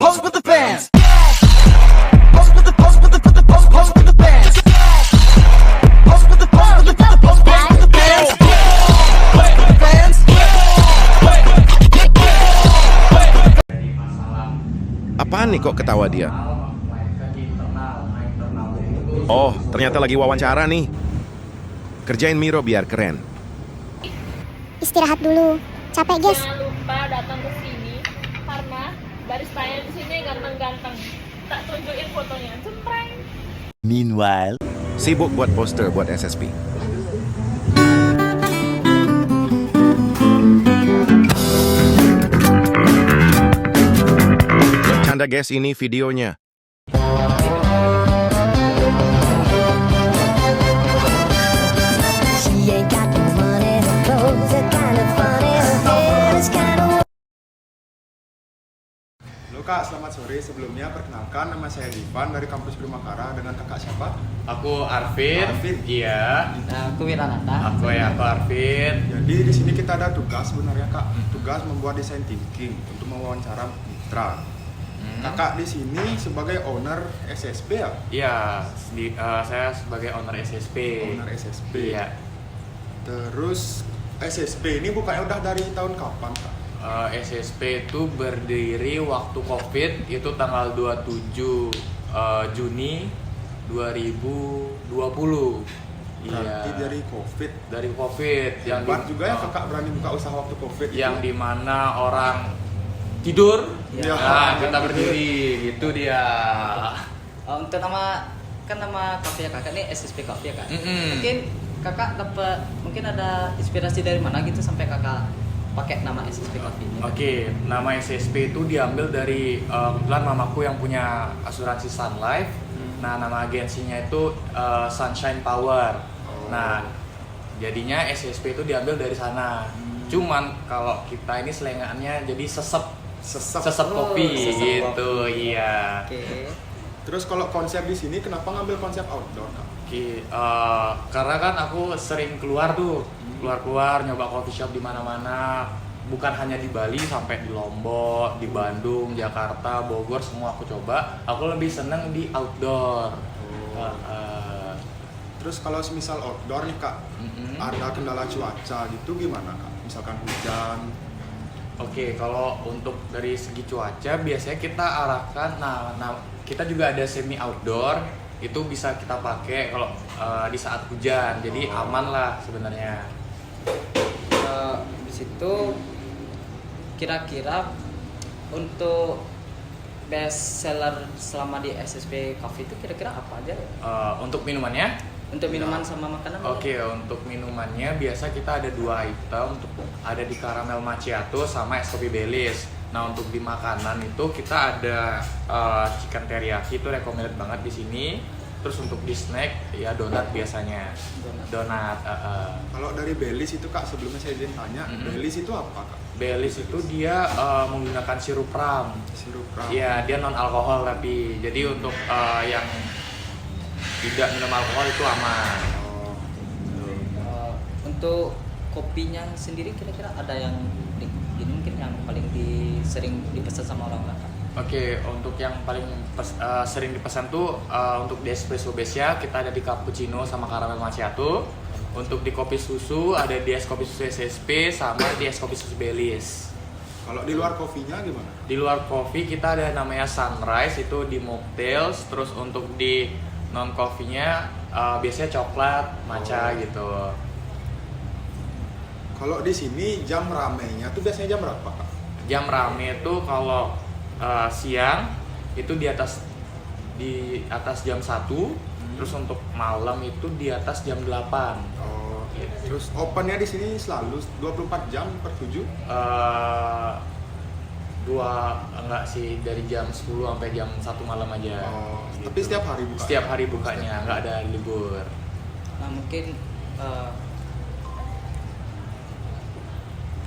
Pose with the fans. Pose with the pose with the pose with the fans. Pose with the pose with the pose with the fans. Pose with the fans. Apaan nih kok ketawa dia? Oh, ternyata lagi wawancara nih. Kerjain Miro biar keren. Istirahat dulu. Capek, guys. Jangan lupa datang ke sini karena baristanya di sini ganteng-ganteng. Tak tunjukin fotonya, cepreng. Meanwhile, Sibuk buat poster buat SSP. Bercanda guys, ini videonya. She ain't got no money, her clothes are kind of funny, her hair is kind of... Halo Kak, selamat sore. Sebelumnya perkenalkan, nama saya Divan dari kampus Primakara. Dengan kakak siapa? Aku Arvin. Arvin. Iya. Aku Wiranata. Aku Arvin. Jadi di sini kita ada tugas sebenarnya Kak. Tugas membuat desain thinking untuk mewawancara mitra. Kakak di sini sebagai owner SSP ya? Iya, saya sebagai owner SSP. Owner SSP. Iya. Terus SSP ini bukanya udah dari tahun kapan Kak? SSP itu berdiri waktu Covid itu tanggal 27 Juni 2020. Berarti Iya. dari COVID. Dari Covid yang Hebat juga ya kakak berani buka usaha waktu COVID. yang dimana orang tidur, Ya. nah kita berdiri, itu dia. Untuk nama kafe kakak ini SSP Cafe ya kak. Mm-mm. Mungkin kakak dapat ada inspirasi dari mana gitu sampai kakak pakai nama SSP Cafe ini. Oke, nama SSP itu diambil dari kebetulan mamaku yang punya asuransi Sun Life. Nah, nama agensinya itu Sunshine Power. Nah, jadinya SSP itu diambil dari sana. Cuman kalau kita ini selengaannya jadi sesep kopi sesep gitu, iya. Oke. Terus kalau konsep di sini kenapa ngambil konsep outdoor Kak? Oke, karena kan aku sering keluar tuh, keluar nyoba coffee shop di mana-mana. Bukan hanya di Bali, sampai di Lombok, di Bandung, Jakarta, Bogor, semua aku coba. Aku lebih seneng di outdoor. Terus kalau semisal outdoor nih Kak, Mm-mm. ada kendala cuaca gitu gimana Kak? Misalkan hujan. Oke, kalau untuk dari segi cuaca biasanya kita arahkan, nah kita juga ada semi outdoor, itu bisa kita pakai kalau di saat hujan, jadi aman lah sebenarnya. Di situ kira-kira untuk best seller selama di SSP Cafe itu kira-kira apa aja ya? Untuk minumannya? Untuk minuman sama makanan? Oke, untuk minumannya biasa kita ada 2 item, ada di caramel macchiato sama es kopi Baileys. Nah, untuk di makanan itu kita ada chicken teriyaki, itu recommended banget di sini. Terus untuk di snack ya donat biasanya. Donat. Kalau dari Baileys itu Kak, sebelumnya saya izin tanya, Baileys itu apa Kak? Baileys itu dia menggunakan sirup ram. Sirup ram. Iya, dia non alkohol tapi jadi untuk yang tidak minum alkohol itu aman. Untuk kopinya sendiri kira-kira ada yang ini mungkin yang paling sering dipesan sama orang kakak? Oke, untuk yang paling sering dipesan tuh untuk di espresso base-nya kita ada di cappuccino sama caramel macchiato. Untuk di kopi susu ada di es kopi susu SSP sama di es kopi susu Baileys. Kalau di luar kopinya gimana? Di luar kopi kita ada namanya Sunrise, itu di mocktails. Terus untuk di non coffee-nya biasanya coklat, matcha gitu. Kalau di sini jam ramenya tuh biasanya jam berapa Kak? Jam rame itu kalau siang itu di atas jam 1, terus untuk malam itu di atas jam 8. Oh, Gitu. terus opennya di sini selalu 24 jam per 7? Enggak sih, dari jam 10 sampai jam 1 malam aja. Oh, Gitu. tapi setiap hari buka? Setiap hari bukanya, nggak ada libur. Nah mungkin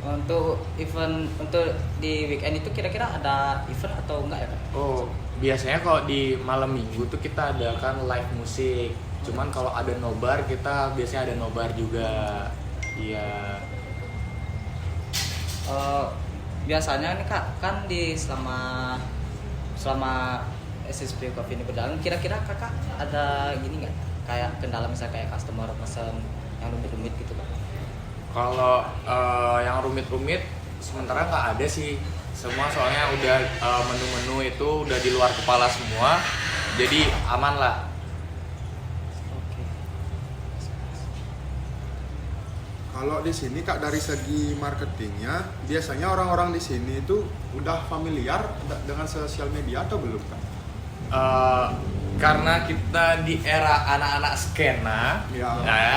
untuk event untuk di weekend itu kira-kira ada event atau enggak ya Kak? Oh, biasanya kalau di malam minggu tuh kita adakan live musik. Cuman kalau ada nobar kita biasanya ada nobar juga. Iya. Biasanya nih Kak, kan di selama selama SSP Coffee ini berjalan, kira-kira kakak ada gini nggak? Kayak kendala misalnya kayak customer pesen yang rumit-rumit gitu kan? Kalau yang rumit-rumit sementara nggak ada sih. Semua soalnya udah menu-menu itu udah di luar kepala semua, jadi aman lah. Oke. Kalau di sini Kak dari segi marketingnya, biasanya orang-orang di sini itu udah familiar dengan sosial media atau belum Kak? Karena kita di era anak-anak skena, Ya. ya,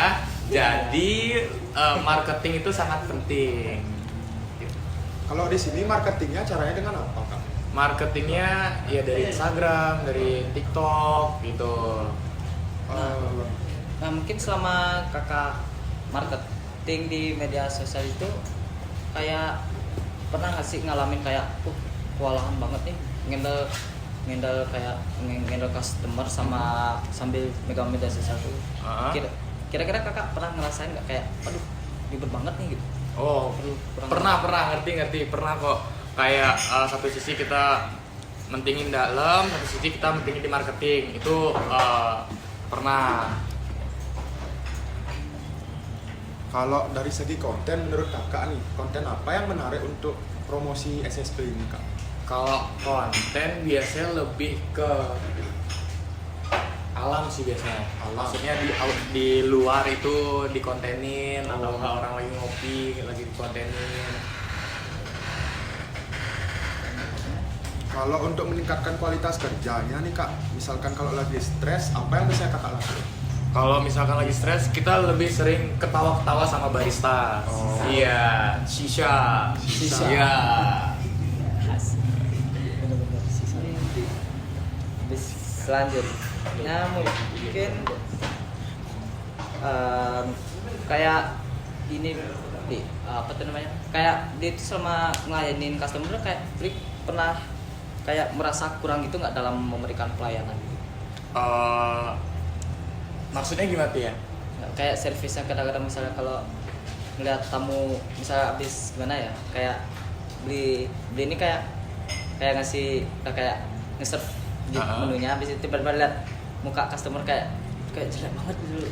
jadi marketing itu sangat penting. Kalau di sini marketingnya caranya dengan apa Kak? Marketingnya ya dari Instagram, dari TikTok gitu. Nah mungkin selama kakak marketing di media sosial itu kayak pernah nggak sih ngalamin kayak kewalahan banget nih ngendel kayak ngendel customer sama sambil megang media sosial itu. Kira-kira kakak pernah ngerasain nggak kayak aduh ribet banget nih gitu? Oh, pernah ngerti pernah kok. Kayak satu sisi kita mentingin dalam, satu sisi kita mentingin di marketing. Itu pernah. Kalau dari segi konten menurut Kakak nih, konten apa yang menarik untuk promosi SSP ini Kak? Kalau konten biasanya lebih ke alam sih biasanya. Maksudnya di luar itu dikontenin atau enggak orang lagi ngopi lagi dikontenin. Kalau untuk meningkatkan kualitas kerjanya nih Kak, misalkan kalau lagi stres, apa yang bisa Kakak lakukan? Kalau misalkan lagi stres, kita lebih sering ketawa-ketawa sama barista. Iya, shisha. Iya. Bener-bener sisa. Habis selanjutnya mungkin kayak ini apa tuh namanya? Kayak dia itu selama ngelayanin customer kayak pernah kayak merasa kurang gitu nggak dalam memberikan pelayanan gitu? Maksudnya gimana tuh ya? Kayak servisnya kadang-kadang misalnya kalau ngeliat tamu misalnya habis gimana ya kayak beli ini kayak ngasih kayak nge-serve di menunya habis itu tiba-tiba lihat muka customer kayak jelek banget gitu.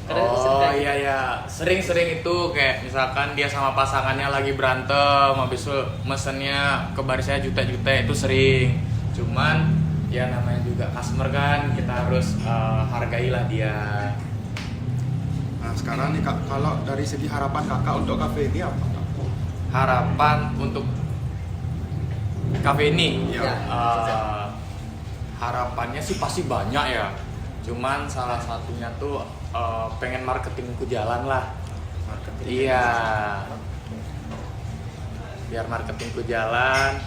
Iya sering itu kayak misalkan dia sama pasangannya lagi berantem habis itu mesennya ke barisnya juta-juta itu sering. Cuman ya namanya juga customer kan, kita harus hargailah dia. Nah sekarang nih Kak, kalau dari segi harapan Kakak untuk kafe ini apa Kak? Harapan untuk kafe ini Ya. harapannya sih pasti banyak ya. Cuman salah satunya tuh pengen marketingku jalan lah. Iya. Biar marketingku jalan.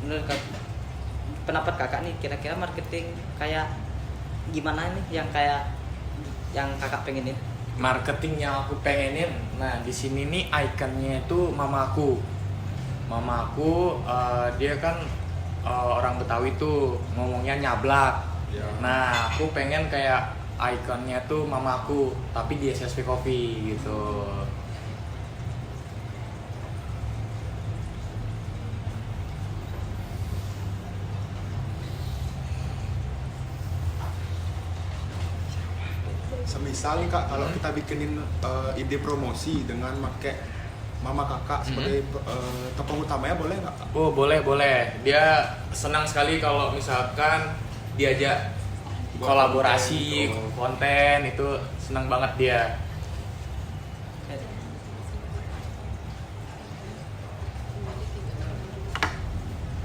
Menurut pendapat kakak nih kira-kira marketing kayak gimana nih yang kakak pengenin? Marketing yang aku pengenin, nah di sini nih ikonnya itu mamaku. Mamaku dia kan orang Betawi tuh ngomongnya nyablak. Ya. Nah aku pengen kayak ikonnya tuh mamaku, tapi di SSP Coffee gitu. Semisal nih Kak, kalau kita bikinin ide promosi dengan pakai mama Kakak sebagai tokoh utamanya boleh nggak Kak? Oh boleh. Dia senang sekali kalau misalkan diajak Buat kolaborasi konten itu senang banget dia.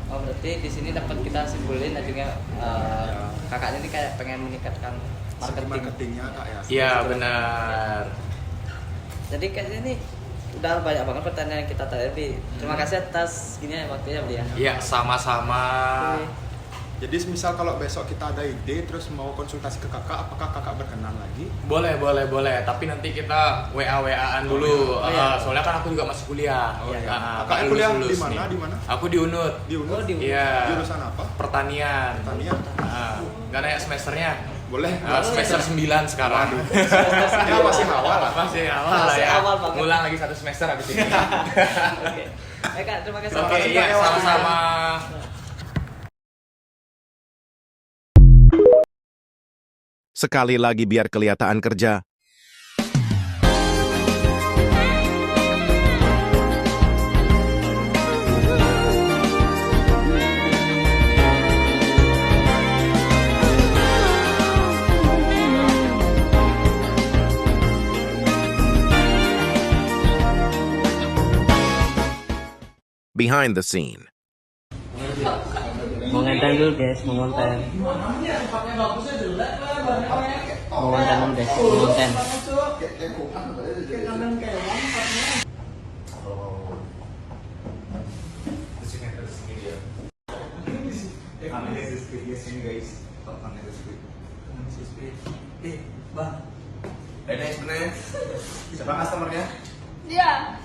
Oh berarti di sini dapat kita simpulin akhirnya kakaknya ini kayak pengen meningkatkan Segi marketing. marketingnya Kak ya. Iya benar. Jadi kayaknya ini udah banyak banget pertanyaan yang kita tanya Bi. Terima kasih atas gini ya waktunya Bi ya. Iya sama-sama. Oke. Jadi misal kalau besok kita ada ide terus mau konsultasi ke Kakak, apakah Kakak berkenan lagi? Boleh. Tapi nanti kita WA-WA-an dulu. Oh, iya. Soalnya kan aku juga masih kuliah. Oh, iya. Nah, Kakak lulus kuliah nih. di mana? Aku di UNUD. Di UNUD? Oh, di UNUD. Iya. Jurusan apa? Pertanian. Pertanian. Nah, nggak nanya semesternya. Boleh. Semester 9 sekarang. Ya masih awal lah. Masih awal lah Masih ya. awal banget. Ngulang lagi 1 semester habis ini. Oke. Kak, terima kasih. Oke, iya sama-sama. Sekali lagi biar kelihatan kerja. Behind the scene. Mau ngonten dulu guys, mau ngonten. Mau ngonten guys, mau ngonten. Siapa customernya? Dia.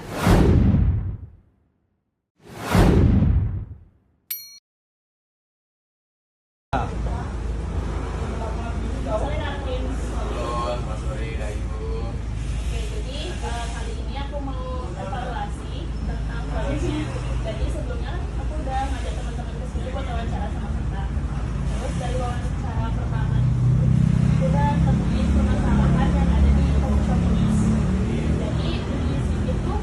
Halo, selamat sore Dayu. Oke, jadi kali ini aku mau evaluasi tentang prosesnya. Jadi sebelumnya aku udah ngajak teman-teman ke sini buat wawancara sama kita. Terus dari wawancara pertama itu aku udah temuin permasalahan yang ada di coffee shop ini. Jadi di sini tuh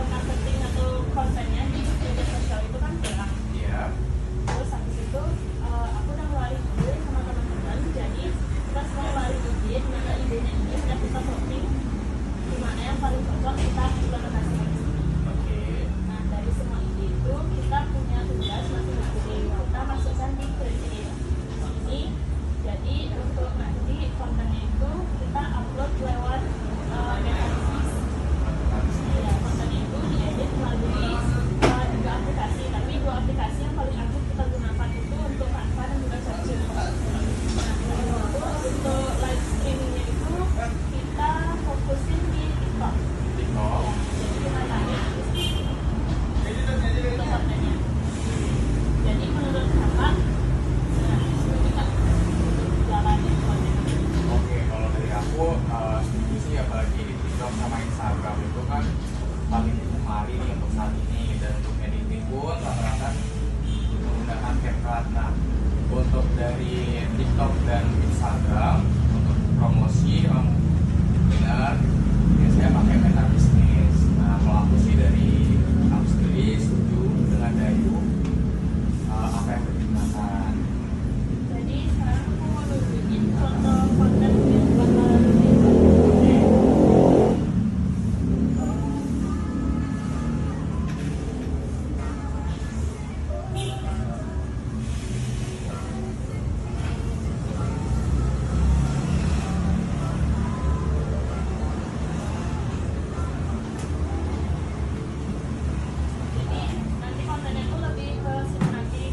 marketing atau kontennya di media sosial itu kan kurang. Iya. Terus habis itu aku udah ngeluarin ide sama teman-teman. Jadi kita semua ngeluarin ide, dimana idenya ini sudah kita voting dimana yang paling cocok kita implementasikan di sini. Oke. Nah dari semua ide itu kita punya tugas masing-masing. Kita masukkan di creative ini. Jadi untuk nanti kontennya itu kita upload lewat metaverse. Ya, kontennya itu diedit melalui 3 aplikasi, tapi 2 aplikasi yang paling aktif kita gunakan itu untuk Canva dan juga Capture. Nah, terus untuk live streamingnya itu kita fokusin di TikTok. TikTok. Ya, jadi kita tanya untuk kontennya. Jadi menurut kakak, setuju nggak untuk jalanin konten ini? Oke, kalau dari aku setuju sih, apalagi di TikTok sama Instagram itu kan paling digemari nih untuk saat ini, dan untuk editing pun rata-rata menggunakan CapCut. Nah, untuk dari TikTok dan Instagram untuk promosi yang benar biasanya pakai Meta Business. Nah, kalau aku sih dari aku sendiri setuju dengan Dayu apa yang digunakan. Jadi sekarang aku mau nunjukin contoh konten yang bakalan dibuat. Jadi nanti kontennya itu lebih ke sinematik.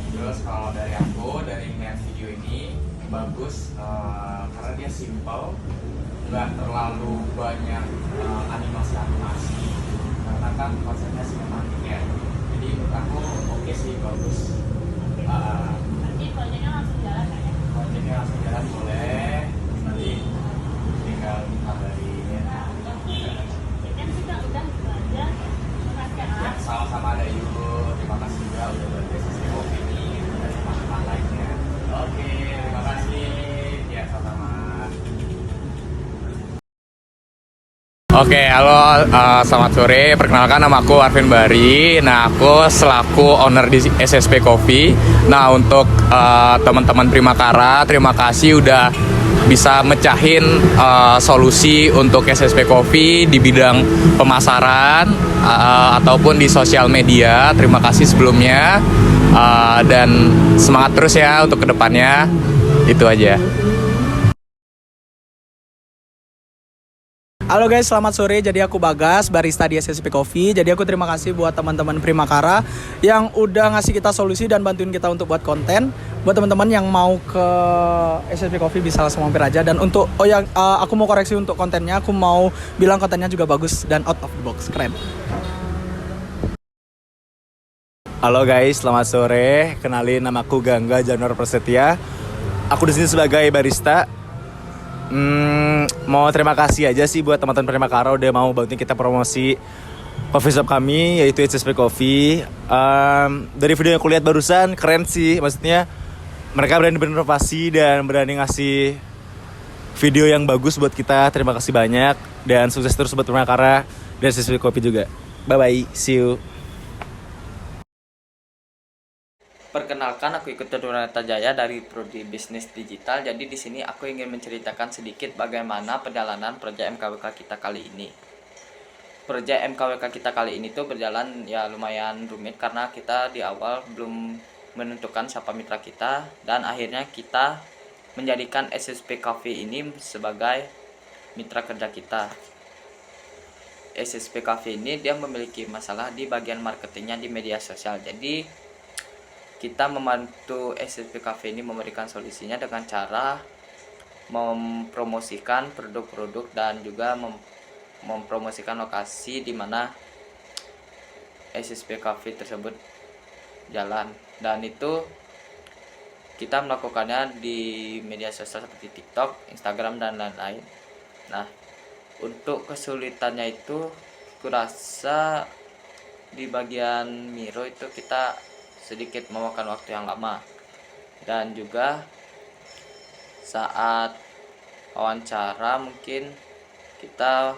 Terus kalau dari aku, dari ngeliat video ini bagus karena dia simple, nggak terlalu banyak animasi-animasi, karena kan konsepnya sinematik ya. Jadi menurut aku oke sih, bagus. Nanti proyeknya langsung jalan kan ya? Konsepnya langsung jalan boleh, nanti tinggal kabarin ya. Kan sudah gitu aja. Terima kasih. Ya, sama-sama Dayu, terima kasih juga udah berbisnis opini dan teman-teman lainnya. Oke, terima kasih. Ya, sama-sama. Oke, halo, selamat sore. Perkenalkan, nama aku Arvin Bari. Nah, aku selaku owner di SSP Coffee. Nah, untuk teman-teman Primakara, terima kasih udah bisa mecahin solusi untuk SSP Coffee di bidang pemasaran ataupun di sosial media. Terima kasih sebelumnya, dan semangat terus ya untuk kedepannya. Itu aja. Halo guys, selamat sore. Jadi aku Bagas, barista di SSP Coffee. Jadi aku terima kasih buat teman-teman Primakara yang udah ngasih kita solusi dan bantuin kita untuk buat konten. Buat teman-teman yang mau ke SSP Coffee bisa langsung mampir aja. Dan untuk aku mau koreksi untuk kontennya, aku mau bilang kontennya juga bagus dan out of the box, keren. Halo guys, selamat sore. Kenalin, namaku Gangga Januar Prasetya. Aku di sini sebagai barista. Mau terima kasih aja sih buat teman-teman Primakara udah mau bantuin kita promosi coffee shop kami, yaitu SSP Coffee. Dari video yang aku lihat barusan keren sih, maksudnya mereka berani berinovasi dan berani ngasih video yang bagus buat kita. Terima kasih banyak dan sukses terus buat Primakara dan SSP Coffee juga. Bye bye, see you. Perkenalkan, aku ikut Nurata Jaya dari Prodi Bisnis Digital. Jadi di sini aku ingin menceritakan sedikit bagaimana perjalanan proyek MKWK kita kali ini. Proyek MKWK kita kali ini tuh berjalan ya lumayan rumit karena kita di awal belum menentukan siapa mitra kita, dan akhirnya kita menjadikan SSP Coffee ini sebagai mitra kerja kita. SSP Coffee ini dia memiliki masalah di bagian marketingnya di media sosial. Jadi kita membantu SSP Coffee ini memberikan solusinya dengan cara mempromosikan produk-produk dan juga mempromosikan lokasi di mana SSP Coffee tersebut jalan, dan itu kita melakukannya di media sosial seperti TikTok, Instagram, dan lain-lain. Nah, untuk kesulitannya itu kurasa di bagian Miro itu kita sedikit memakan waktu yang lama, dan juga saat wawancara mungkin kita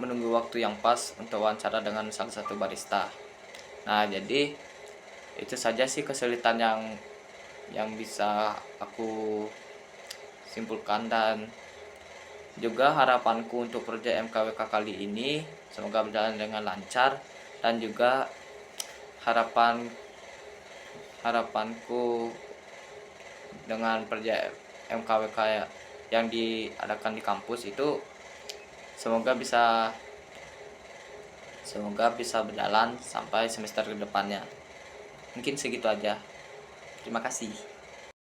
menunggu waktu yang pas untuk wawancara dengan salah satu barista. Nah, jadi itu saja sih kesulitan yang bisa aku simpulkan, dan juga harapanku untuk proyek MKWK kali ini semoga berjalan dengan lancar, dan juga harapanku dengan proyek MKWK yang diadakan di kampus itu semoga bisa berjalan sampai semester kedepannya. Mungkin segitu aja. Terima kasih.